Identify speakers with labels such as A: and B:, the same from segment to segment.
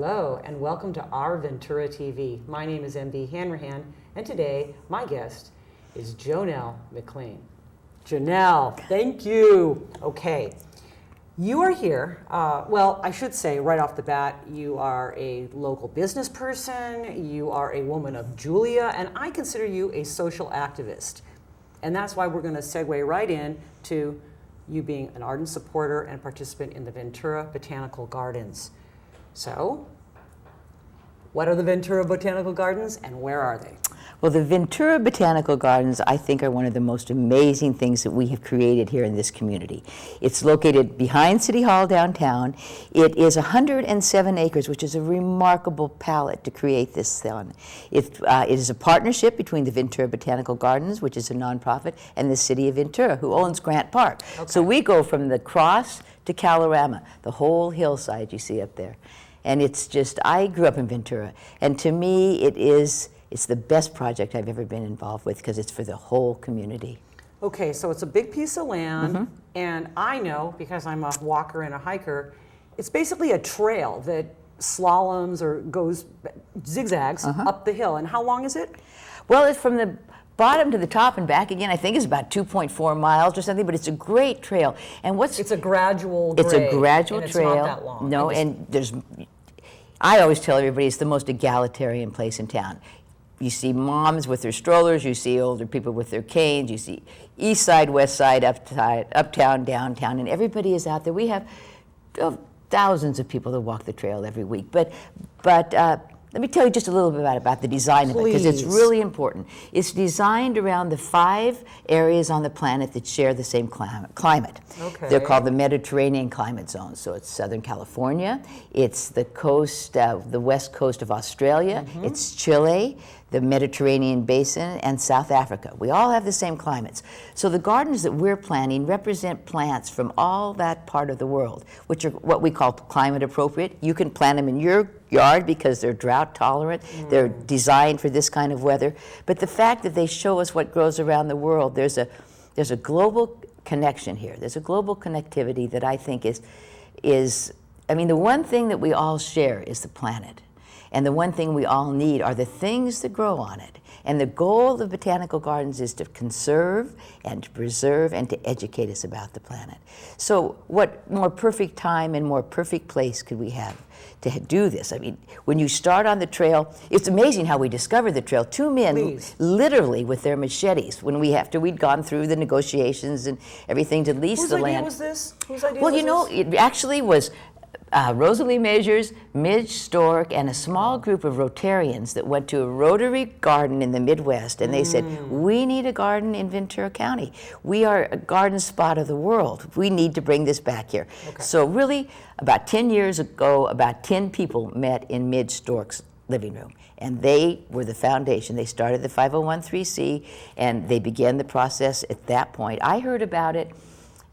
A: Hello, and welcome to Our Ventura TV. My name is MB Hanrahan, and today my guest is Jonell McLain. Jonell, thank you. Okay, you are here. Well, I should say right off the bat, you are a local business person, you are a woman of Julia, and I consider you a social activist. And that's why we're going to segue right in to you being an ardent supporter and participant in the Ventura Botanical Gardens. So, what are the Ventura Botanical Gardens and where are they?
B: Well, the Ventura Botanical Gardens, I think, are one of the most amazing things that we have created here in this community. It's located behind City Hall downtown. It is 107 acres, which is a remarkable palette to create this on. It is a partnership between the Ventura Botanical Gardens, which is a nonprofit, and the City of Ventura, who owns Grant Park. Okay. So we go from the Cross to Calorama, the whole hillside you see up there. And it's just, I grew up in Ventura, and to me it's the best project I've ever been involved with because it's for the whole community.
A: Okay, so it's a big piece of land, and I know, because I'm a walker and a hiker, it's basically a trail that slaloms or goes zigzags up the hill. And how long is it?
B: Well, it's from the bottom to the top and back again. I think it's about 2.4 miles or something, but it's a great trail. And
A: it's a gradual grade.
B: It's a gradual
A: and
B: trail.
A: It's not that long.
B: No, and there's, I always tell everybody it's the most egalitarian place in town. You see moms with their strollers, you see older people with their canes, you see east side, west side, uptown, downtown, and everybody is out there. We have thousands of people that walk the trail every week. But let me tell you just a little bit about the design of it, because it's really important. It's designed around the 5 areas on the planet that share the same climate.
A: Okay.
B: They're called the Mediterranean climate zones. So it's Southern California, it's the coast, the west coast of Australia, it's Chile, the Mediterranean basin, and South Africa. We all have the same climates. So the gardens that we're planting represent plants from all that part of the world, which are what we call climate appropriate. You can plant them in your yard because they're drought tolerant, they're designed for this kind of weather. But the fact that they show us what grows around the world, there's a global connection here. There's a global connectivity that I think is, I mean, the one thing that we all share is the planet. And the one thing we all need are the things that grow on it. And the goal of the Botanical Gardens is to conserve and to preserve and to educate us about the planet. So what more perfect time and more perfect place could we have to do this? I mean, when you start on the trail, it's amazing how we discovered the trail. 2 men, literally with their machetes, after we'd gone through the negotiations and everything to lease the land.
A: Whose idea was this? Whose idea
B: was
A: this?
B: Well, you know, it actually was Rosalie Majors, Midge Stork, and a small group of Rotarians that went to a Rotary garden in the Midwest, and they said, we need a garden in Ventura County. We are a garden spot of the world. We need to bring this back here. Okay. So really, about 10 years ago, about 10 people met in Midge Stork's living room, and they were the foundation. They started the 501(c), and they began the process at that point. I heard about it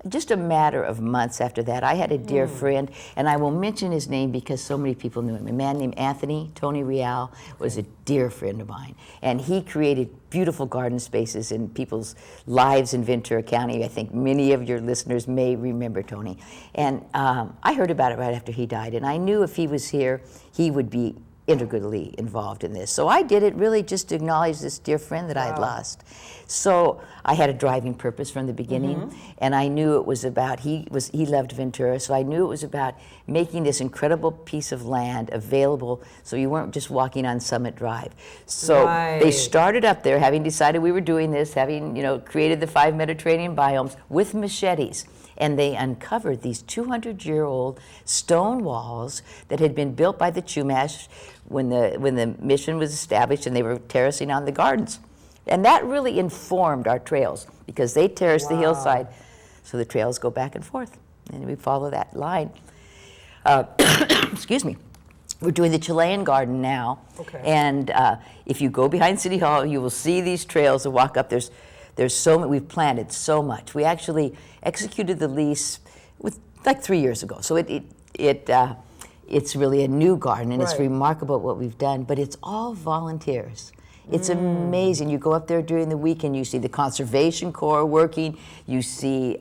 B: just a matter of months after that. I had a dear friend, and I will mention his name because so many people knew him. A man named Tony Real was a dear friend of mine, and he created beautiful garden spaces in people's lives in Ventura County. I think many of your listeners may remember Tony. And I heard about it right after he died, and I knew if he was here, he would be integrally involved in this. So I did it really just to acknowledge this dear friend that I had lost. So I had a driving purpose from the beginning, and I knew it was about, he loved Ventura, so I knew it was about making this incredible piece of land available so you weren't just walking on Summit Drive. So they started up there, having decided we were doing this, having created the 5 Mediterranean biomes with machetes. And they uncovered these 200-year-old stone walls that had been built by the Chumash when the mission was established, and they were terracing on the gardens. And that really informed our trails, because they terrace the hillside, so the trails go back and forth, and we follow that line. Excuse me. We're doing the Chilean garden now, and if you go behind City Hall, you will see these trails to walk up. There's so many, we've planted so much. We actually executed the lease like 3 years ago. So it's really a new garden, and it's remarkable what we've done, but it's all volunteers. It's amazing. You go up there during the week and you see the Conservation Corps working, you see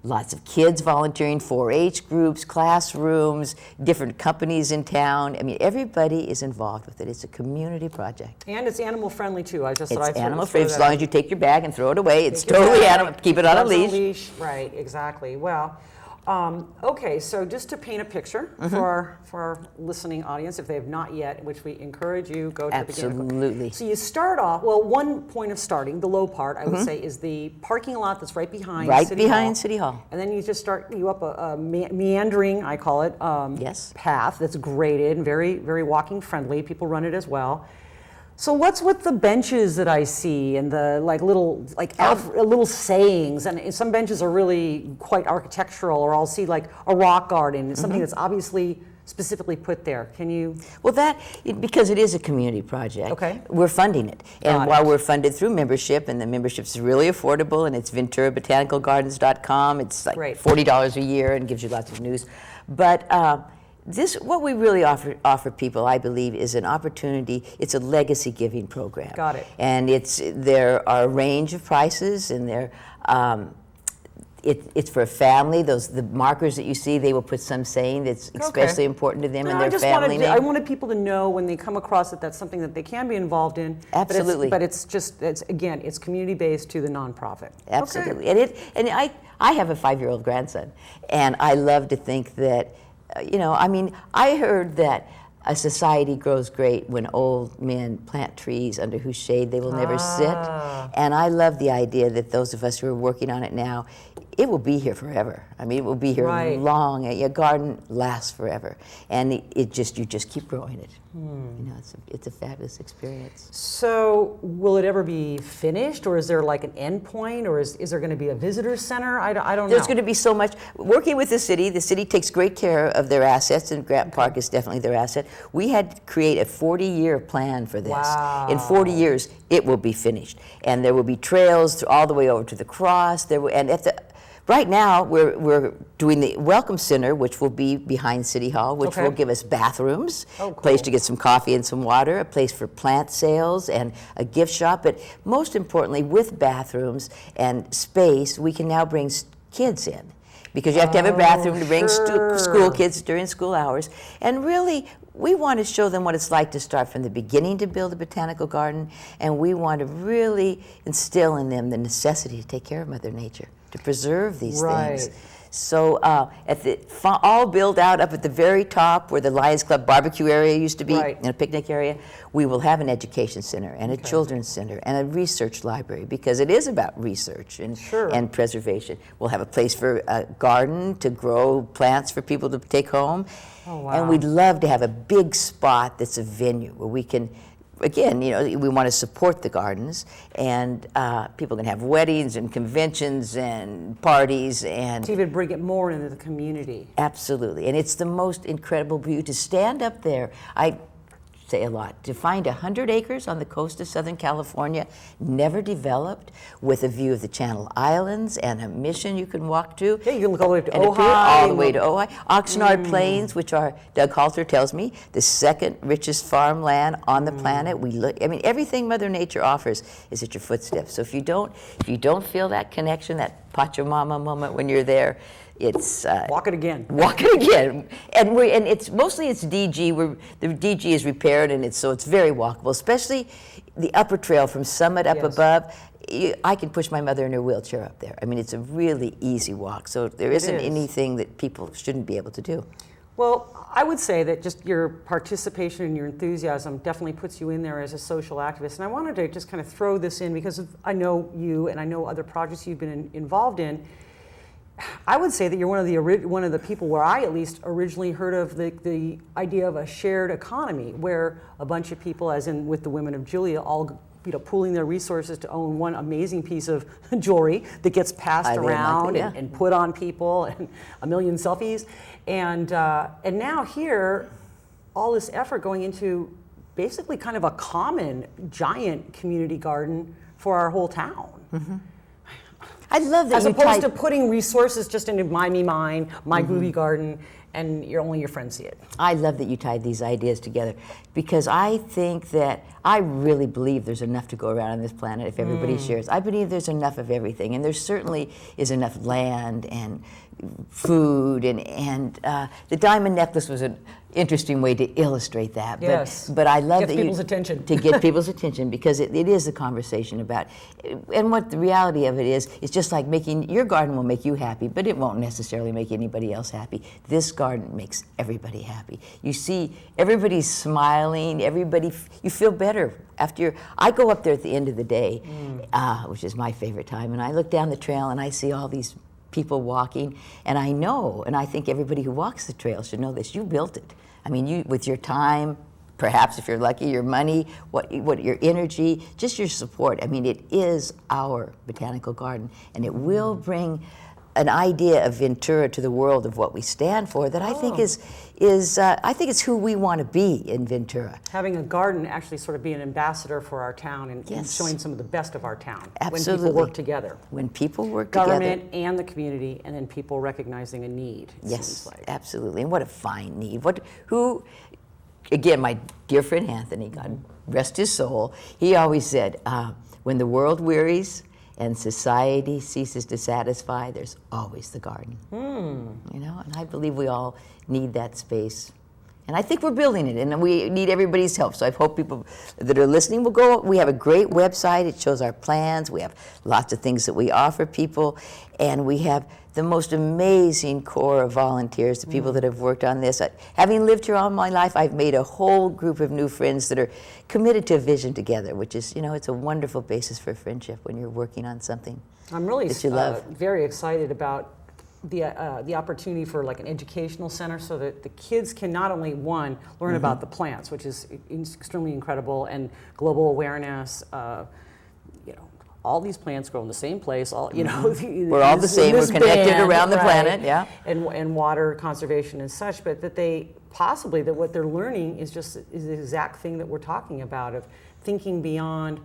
B: lots of kids volunteering, 4-H groups, classrooms, different companies in town. I mean, everybody is involved with it. It's a community project.
A: And it's animal friendly too.
B: It's animal friendly, as long as you take your bag and throw it away. It's totally animal. Keep it on a leash.
A: Right, exactly. Well, okay, so just to paint a picture for our listening audience, if they have not yet, which we encourage you, go to the beginning.
B: Absolutely.
A: So you start off, well, one point of starting, the low part, I would say, is the parking lot that's right behind City Hall.
B: City Hall.
A: And then you just start you up a meandering, I call it, path that's graded and very, very walking friendly. People run it as well. So what's with the benches that I see and the little sayings, and some benches are really quite architectural, or I'll see like a rock garden, something that's obviously specifically put there. Can you?
B: Well, because it is a community project, we're funding it. And while we're funded through membership, and the membership's really affordable, and it's Ventura Botanical Gardens.com, it's like $40 a year and gives you lots of news. But what we really offer people, I believe, is an opportunity. It's a legacy giving program.
A: Got it.
B: And there are a range of prices, and it's for a family. The markers that you see, they will put some saying that's especially important to them and their family name.
A: I wanted people to know when they come across it, that's something that they can be involved in.
B: Absolutely.
A: But it's community based to the nonprofit.
B: Absolutely. And I have a 5-year-old grandson, and I love to think that. I heard that a society grows great when old men plant trees under whose shade they will never sit. And I love the idea that those of us who are working on it now, it will be here forever. I mean, it will be here long. A garden lasts forever, and you just keep growing it. It's a fabulous experience.
A: So, will it ever be finished, or is there like an end point, or is there going to be a visitor center? I don't know.
B: There's going to be so much. Working with the city takes great care of their assets, and Grant Park is definitely their asset. We had to create a 40-year plan for this.
A: Wow.
B: In 40 years, it will be finished, and there will be trails all the way over to the cross. Right now, we're doing the Welcome Center, which will be behind City Hall, which will give us bathrooms, a place to get some coffee and some water, a place for plant sales, and a gift shop. But most importantly, with bathrooms and space, we can now bring kids in, because you have to have a bathroom to bring school kids during school hours. And really, we want to show them what it's like to start from the beginning to build a botanical garden, and we want to really instill in them the necessity to take care of Mother Nature, to preserve these things. So all built out up at the very top where the Lions Club barbecue area used to be, and a picnic area, we will have an education center and a children's center and a research library, because it is about research and preservation. We'll have a place for a garden to grow plants for people to take home. Oh, wow. And we'd love to have a big spot that's a venue where we can, again, we want to support the gardens, and people can have weddings and conventions and parties, and
A: to even bring it more into the community.
B: Absolutely, and it's the most incredible view to stand up there. I say a lot, to find 100 acres on the coast of Southern California, never developed, with a view of the Channel Islands and a mission you can walk to.
A: Yeah, you can look all the way to Ojai.
B: All the way to Ojai. Oxnard Plains, which are, Doug Halter tells me, the second richest farmland on the planet. Everything Mother Nature offers is at your footsteps. So if you don't feel that connection, that Pachamama moment when you're there, it's
A: walk it again.
B: Walk it again, and it's mostly DG. The DG is repaired, and it's very walkable. Especially the upper trail from Summit up above. I can push my mother in her wheelchair up there. I mean, it's a really easy walk. So there isn't anything that people shouldn't be able to do.
A: Well, I would say that just your participation and your enthusiasm definitely puts you in there as a social activist. And I wanted to just kind of throw this in because I know you and I know other projects you've been involved in. I would say that you're one of the people where I at least originally heard of the idea of a shared economy, where a bunch of people, as in with the women of Julia, all pooling their resources to own one amazing piece of jewelry that gets passed around and put on people, and a million selfies, and now here, all this effort going into basically kind of a common giant community garden for our whole town. Mm-hmm. I love that. As opposed to putting resources just into my groovy garden and only your friends see it.
B: I love that you tied these ideas together, because I think that I really believe there's enough to go around on this planet if everybody shares. I believe there's enough of everything, and there certainly is enough land and food, and the diamond necklace was an interesting way to illustrate that.
A: Yes.
B: But I love
A: Gets
B: that
A: people's attention.
B: to get people's attention, because it is a conversation about, and what the reality of it is, it's just like making, your garden will make you happy, but it won't necessarily make anybody else happy. This garden makes everybody happy. You see everybody's smiling, you feel better after I go up there at the end of the day, which is my favorite time, and I look down the trail and I see all these people walking, and I know, and I think everybody who walks the trail should know this, you built it. I mean, you, with your time, perhaps if you're lucky, your money, what your energy, just your support. I mean, it is our botanical garden, and it will bring an idea of Ventura to the world of what we stand for that I think I think it's who we want to be in Ventura.
A: Having a garden actually sort of be an ambassador for our town and showing some of the best of our town.
B: Absolutely.
A: When people work together.
B: When people work together.
A: Government and the community, and then people recognizing a need, it seems like.
B: Absolutely. And what a fine need. Again, my dear friend Anthony, God rest his soul, he always said, when the world wearies and society ceases to satisfy, there's always the garden. You know, and I believe we all need that space. And I think we're building it, and we need everybody's help. So I hope people that are listening will go. We have a great website. It shows our plans. We have lots of things that we offer people. And we have the most amazing core of volunteers, the people that have worked on this. Having lived here all my life, I've made a whole group of new friends that are committed to a vision together, which is, you know, it's a wonderful basis for friendship when you're working on something
A: I'm really
B: that you love.
A: Very excited about the opportunity for like an educational center, so that the kids can not only learn about the plants, which is extremely incredible, and global awareness. You know, all these plants grow in the same place. All you know,
B: we're all the same. We're connected around the planet. Yeah,
A: and water conservation and such. But that they possibly that what they're learning is the exact thing that we're talking about, of thinking beyond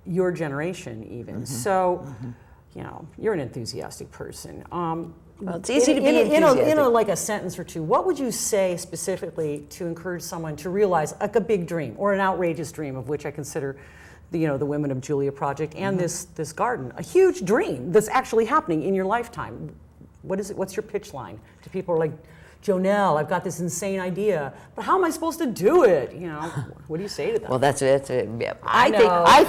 A: your generation even. So, you know, you're an enthusiastic person.
B: Well, it's easy to be enthusiastic.
A: In like a sentence or two, what would you say specifically to encourage someone to realize like a big dream or an outrageous dream, of which I consider the Women of Julia project and this garden a huge dream that's actually happening in your lifetime? What is it? What's your pitch line to people who are like, Jonell, I've got this insane idea, but how am I supposed to do it? You know, what do you say to them?
B: Well, that's it. Yeah. I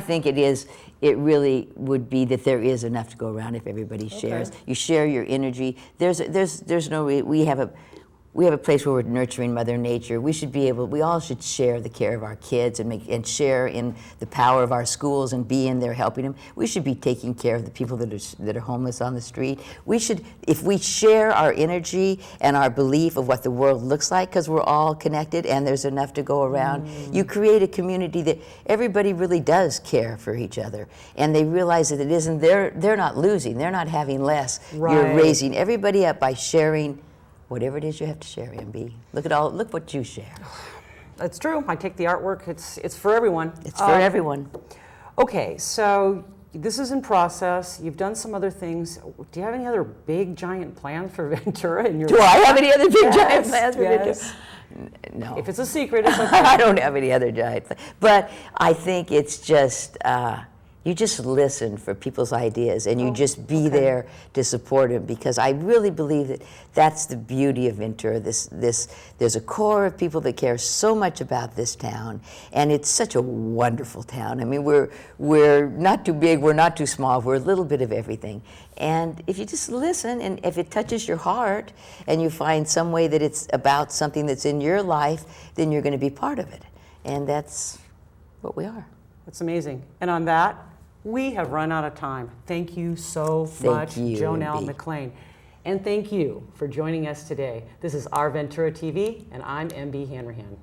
B: think it is. It really would be that there is enough to go around if everybody shares. You share your energy. There's no. We have a place where we're nurturing Mother Nature. We all should share the care of our kids and share in the power of our schools and be in there helping them. We should be taking care of the people that are homeless on the street. We should, if we share our energy and our belief of what the world looks like, because we're all connected and there's enough to go around, you create a community that everybody really does care for each other, and they realize that it isn't, they're not losing, they're not having less.
A: Right.
B: You're raising everybody up by sharing whatever it is you have to share, MB. Look what you share.
A: That's true. I take the artwork. It's for everyone.
B: It's for everyone.
A: Okay, so this is in process. You've done some other things. Do you have any other big giant plans for Ventura in your
B: Do I have any other big giant plans for Ventura? No.
A: If it's a secret, it's okay.
B: I don't have any other giant plans. But I think it's just you just listen for people's ideas, and you just be there to support them, because I really believe that that's the beauty of Ventura. There's a core of people that care so much about this town, and it's such a wonderful town. I mean, we're not too big, we're not too small, we're a little bit of everything. And if you just listen, and if it touches your heart, and you find some way that it's about something that's in your life, then you're going to be part of it. And that's what we are.
A: That's amazing. And on that, we have run out of time. Thank you so much, Jonell McLain. And thank you for joining us today. This is Our Ventura TV, and I'm MB Hanrahan.